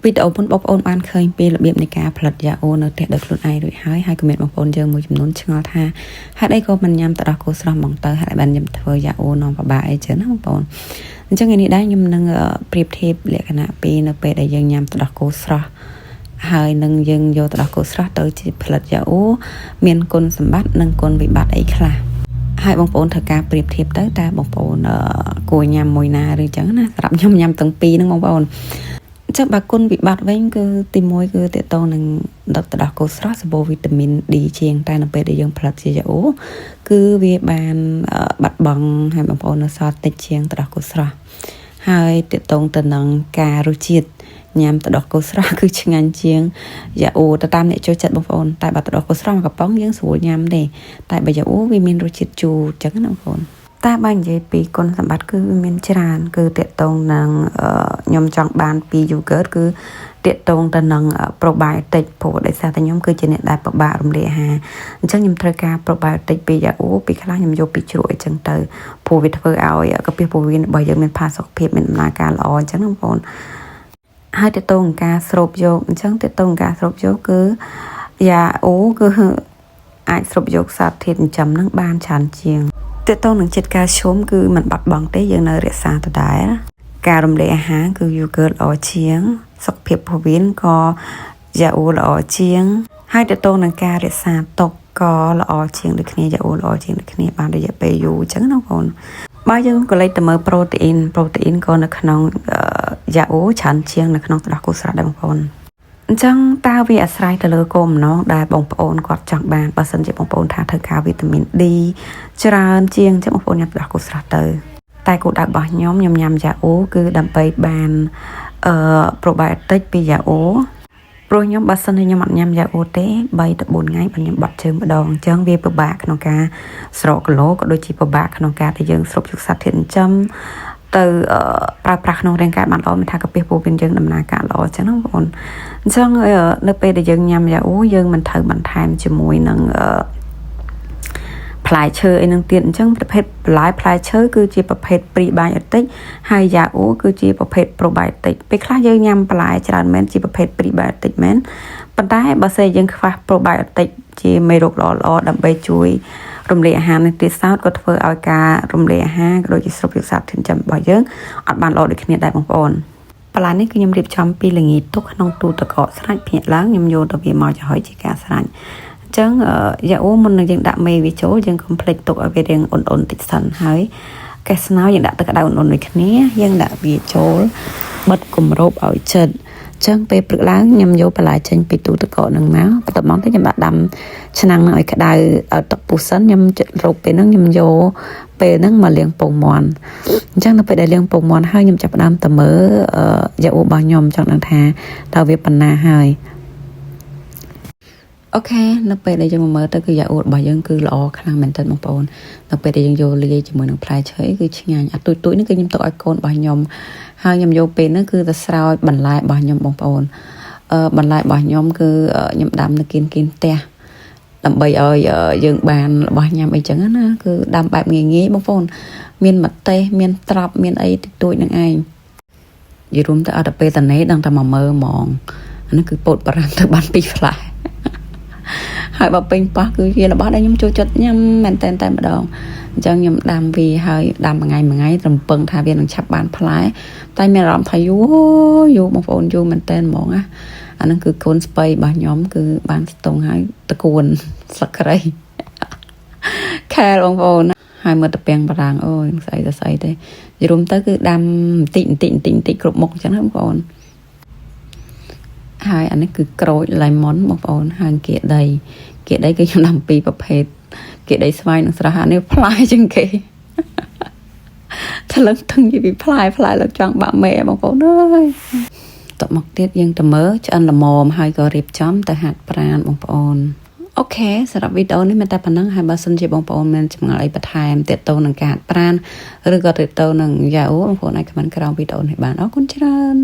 វីដេអូមុនបងប្អូនបានឃើញពីរបៀបនៃការផលិតយ៉ាអូនៅផ្ទះដោយខ្លួនឯងរួចហើយក៏មានបងប្អូនយើងមួយចំនួនឆ្ងល់ថាហេតុអីក៏មិនញ៉ាំទឹកដោះគោស្រស់ហ្មងទៅហេតុអីបានញ៉ាំធ្វើយ៉ាអូនំពិបាកអីចឹងណាបងប្អូនអញ្ចឹងថ្ងៃនេះដែរខ្ញុំនឹងប្រៀបធៀបលក្ខណៈពីនៅពេលដែលយើងញ៉ាំទឹកដោះគោស្រស់ហើយនឹងយើងយកទឹកដោះគោស្រស់ទៅជាផលិតយ៉ាអូមានគុណសម្បត្តិនិងគុណវិបត្តិអីខ្លះហើយបងប្អូនធ្វើការប្រៀបធៀបទៅតើបងប្អូនគួរញ៉ាំមួយណាឬចឹងណាសម្រាប់ខ្ញុំញ៉ាំទាំងពីរហ្នឹងបងប្អូនចឹងបើគុណវិបត្តិវិញគឺទី1គឺតកតងនឹងទឹកដោះគោស្រស់សម្បូរវីតាមីន D ជាងតែនៅពេលដែលយើងផលិតជាយ៉ាអូគឺវាបានបាត់បង់ហើយបងប្អូននៅសល់តិចជាងទឹកដោះគោស្រស់ហើយតកតងទៅនឹងការរសជាតិញ៉ាំទឹកដោះគោស្រស់គឺឆ្ងាញ់ជាងយ៉ាអូទៅតាមអ្នកចូលចិត្តបងប្អូនតែបើទឹកដោះគោស្រស់មួយកំប៉ុងយើងស្រួលញ៉ាំទេតែបើយ៉ាអូវាមានរសជាតិជូរចឹងណាបងប្អូនតែបើនិយាយពីគុណសម្បត្តិគឺវាមានច្រើនគឺតកតងនឹងខ្ញុំចង់បានពី yogurt គឺតកតងទៅនឹង probiotic ព្រោះដោយសារតែខ្ញុំគឺជាអ្នកដែលពិបាករំលាយអាហារអញ្ចឹងខ្ញុំត្រូវការ probiotic ពីយ៉ាអូពីខ្លះខ្ញុំយកពីជ្រក់អីចឹងទៅព្រោះវាធ្វើឲ្យកាពះពោះវៀនរបស់យើងមានផាសុខភាពមានដំណើរការល្អអញ្ចឹងបងប្អូនហើយតកតងនឹងការស្រូបយកអញ្ចឹងតកតងនឹងការស្រូបយកគឺយ៉ាអូគឺអាចស្រូបយកសារធាតុចិញ្ចឹមនឹងបានច្រើនជាងតើតើនឹងចិត្តកាល់ស្យូមគឺมันបាត់បង់ទេយើងនៅរក្សាដដែលការរំលាយអាហារគឺ yogurt ល្អជាងសុខភាពពោះវៀនក៏យ៉ាអូល្អជាងហើយតើតើនឹងការរក្សាទុកក៏ល្អជាងដូចគ្នាយ៉ាអូល្អជាងដូចគ្នាបានរយៈពេលយូរអញ្ចឹងណាបងប្អូនបើយើងក៏លេចទៅមើលប្រូតេអ៊ីនក៏នៅក្នុងយ៉ាអូច្រើនជាងនៅក្នុងទឹកដោះគោស្រស់ដែរបងប្អូនអញ្ចឹងតើវាអាស្រ័យទៅលើគោលបំណងដែលបងប្អូនគាត់ចង់បានបើសិនជាបងប្អូនថាត្រូវការវីតាមីន D ច្រើនជាងចឹងបងប្អូនញ៉ាំទឹកដោះគោស្រស់ទៅតែគោលដៅរបស់ខ្ញុំញ៉ាំយ៉ាអូគឺដើម្បីបានprobiotic ពីយ៉ាអូព្រោះខ្ញុំបើសិនជាខ្ញុំអត់ញ៉ាំយ៉ាអូទេ3ទៅ4ថ្ងៃបើខ្ញុំបត់ជើងម្ដងអញ្ចឹងវាពិបាកក្នុងការស្រកគីឡូក៏ដូចជាពិបាកក្នុងការដែលយើងស្រូបយកសត្វធាតុចិញ្ចឹមទៅប្រើប្រាស់ក្នុងរាងកាយបានល្អមិនថាកាពះពោះវៀនយើងដំណើរការល្អអញ្ចឹងណាបងប្អូនអញ្ចឹងនៅពេលដែលយើងញ៉ាំយ៉ាអូយើងមិនត្រូវបន្ថែមជាមួយនឹងផ្លែឈើអីនឹងទៀតអញ្ចឹងប្រភេទបន្លែផ្លែឈើគឺជាប្រភេទ prebiotic ហើយយ៉ាអូគឺជាប្រភេទ probiotic ពេលខ្លះយើងញ៉ាំបន្លែច្រើនមែនជាប្រភេទ prebiotic មែនប៉ុន្តែបើសិនយើងខ្វះ probiotic ជាមេរោគល្អៗដើម្បីជួយរំលាយអាហារនេះទៀតសោតក៏ធ្វើឲ្យការរំលាយអាហារក៏ដូចជាស្រូបយកសារធាតុចិញ្ចឹមរបស់យើងអត់បានល្អដូចគ្នាដែរបងប្អូនបន្លែនេះគឺខ្ញុំរៀបចំពីល្ងាចទុកក្នុងទូទឹកកកស្រាច់ភ្ញាក់ឡើងខ្ញុំយកទៅវាមកចំហុយជាការស្រាច់អញ្ចឹងយ៉ាអូមុននឹងយើងដាក់មេវាចូលយើងកុំភ្លេចទុកឲ្យវារៀងអ៊ុនតិចសិនហើយកេះស្នោយើងដាក់ទឹកក្តៅអ៊ុនដូចគ្នាយើងដាក់វាចូលបិទគម្របឲ្យជិតចឹងពេលព្រឹកឡើងខ្ញុំយកបន្លែចេញពីទូទឹកកកនឹងមកបន្ទាប់មកទៅខ្ញុំដាក់ដាំឆ្នាំងនឹងឲ្យក្តៅឲ្យទឹកពុះសិនខ្ញុំរកពេលហ្នឹងខ្ញុំយកពេលហ្នឹងមកលាងពងមាន់អញ្ចឹងនៅពេលដែលលាងពងមាន់ហើយខ្ញុំចាប់ផ្ដើមទៅមើលយ៉ាអូរបស់ខ្ញុំចង់ដឹងថាតើវាប៉ុណ្ណាហើយអូខេនៅពេលដែលយើងមើលទៅគឺយ៉ាអូរបស់យើងគឺល្អខ្លាំងមែនទែនបងប្អូននៅពេលដែលយើងយកលាយជាមួយនឹងផ្លែឈើគឺឆ្ងាញ់អាទូចនេះគឺខ្ញុំទុកឲ្យកូនរបស់ខ្ញុំហើយខ្ញុំយកពេលហ្នឹងគឺទៅស្រោចបន្លែរបស់ខ្ញុំបងប្អូនបន្លែរបស់ខ្ញុំគឺខ្ញុំដាំនៅគៀនផ្ទះដើម្បីឲ្យយើងបានរបស់ញ៉ាំអីចឹងណាគឺដាំបែបងាយបងប្អូនមានម្ទេសមានត្រប់មានអីតិចតួចនឹងឯងនិយាយរួមទៅអត់ទៅពេលតនេដឹងតែមកមើលហ្មងអានេះគឺពោតបារាំងទៅបាន2ផ្លែហើយបើពេញប៉ះគឺជារបស់ដែលខ្ញុំចូលចិត្តញ៉ាំមែនតែម្ដងអញ្ចឹងខ្ញុំដាំវាហើយដាំមួយថ្ងៃរំពឹងថាវានឹងឆាប់បានផ្លែតែមានអារម្មណ៍ថាយូរបងប្អូនយូរមែនតែហ្មងណាអាហ្នឹងគឺកូនស្ពៃរបស់ខ្ញុំគឺបានស្ទង់ហើយតកួនស្លឹកគ្រៃខែលបងប្អូនហើយមើលតាពាំងបារាំងអូយស្អីទេយរុំទៅគឺដាំបន្តិចគ្រប់មុខអញ្ចឹងណាបងប្អូនហើយអានេះគឺក្រូច lemon បងប្អូនហើយគៀដីគឺខ្ញុំដាំពីរប្រភេទគៀដីស្វាយនិងស្រស់អានេះផ្លែជាងគេថ្លឹងទឹងនិយាយពីផ្លែលើកចង់បាក់មេបងប្អូនអើយតមកទៀតយើងទៅមើលឆ្អិនល្មមហើយក៏រៀបចំទៅហាត់ប្រាណបងប្អូនអូខេសម្រាប់វីដេអូនេះមានតែប៉ុណ្្នឹងហើយបើសិនជាបងប្អូនមានចម្ងល់អីបន្ថែមទាក់ទងនឹងការហាត់ប្រាណឬក៏ទាក់ទងនឹងយ៉ាអូបងប្អូនអាចខមមិនក្រោមវីដេអូនេះបានអរគុណច្រើន